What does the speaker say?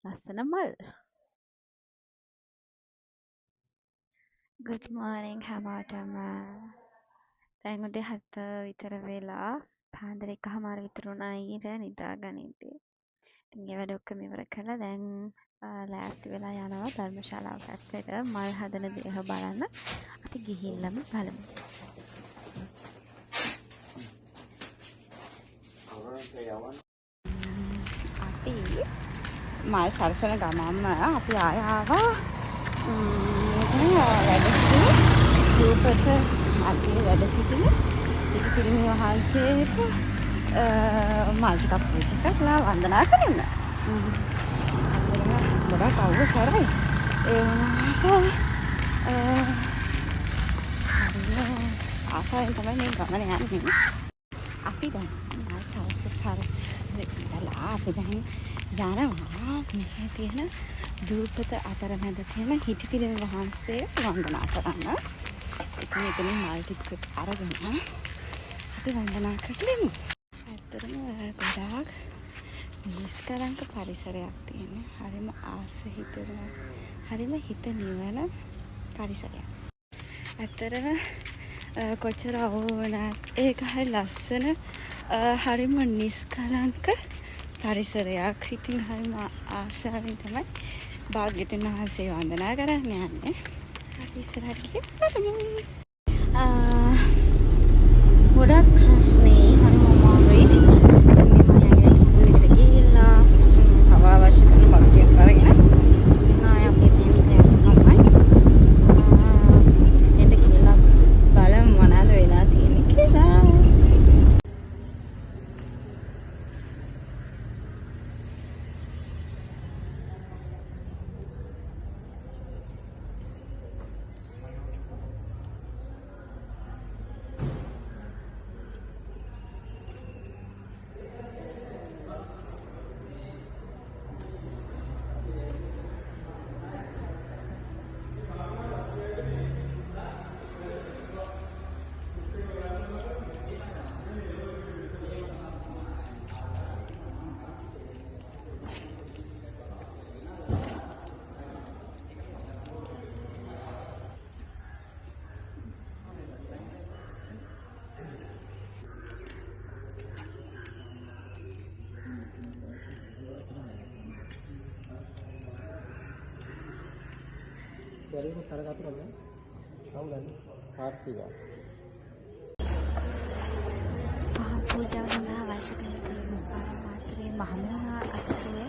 ලස්සන මල්. good morning හැමෝටම. දැන් උදේ 7 විතර වෙලා පාන්දර 1:00 විතර වුණා ඊට නිදාගනිද්දී. ඉතින් ඒ වැඩ ඔක්කොම ඉවර කරලා දැන් ලෑස්ති වෙලා යනවා ධර්මශාලාව පැත්තට මල් හදන දේහ බලන්න. අපි ගිහිල්ලාම බලමු. අපි මල් සරසන ගමන්ම අපි ආය ආවා වැඩ සිටින රූපත මැදේ වැඩ සිටින ඉති පිරිමි වහන්සේට මල් ටිකක් පූජා කරලා වන්දනා කරන්න. ගොඩක් අවුසරයි. ඒ වුණාට ආසාවෙන් තමයි මේ ගමන යන්නේ. අපි දැන් මල් සරස ඉඳලා අපි දැන් යනවා මෙහි තියෙන දූපත අතරමැද තියෙන හිටි පිරිමි වහන්සේ වන්දනා කරන්න. ඉතින් එතනින් මල් ටික අරගෙන අපි වන්දනා කරමු. ඇත්තටම ගොඩාක් නිස්කලංක පරිසරයක් තියෙන. හරිම ආස හිතෙන, හරිම හිත නිවන පරිසරයක්. ඇත්තටම කොච්චර වුණත් ඒක හරි ලස්සන, හරිම නිස්කලංක පරිසරයක්. ඉතින් හරිම ආශාවෙන් තමයි භාග්‍යවතුන් වහන්සේ වන්දනා කරන්න යන්නේ. අපි ඉස්සරහට ගිහින් ගොඩක් ප්‍රශ්නේ හරිම අමාරුයි. මේ මම යන්නේ ටූල් එකට ගිහිල්ලා තව අවශ්‍ය කරන බඩුවක් අරගෙන ඉතින් ආයෙ අපි එතනට යනවා. එතන ගිහිල්ලා බලමු මොනවද වෙලා තියෙන්නේ කියලා. dari utara katu kan tahu kan arti ya පූජාව සඳහා අවශ්‍ය කරන සියලුම පාරාමාත්‍රයේ මහමෙහා අත්වේ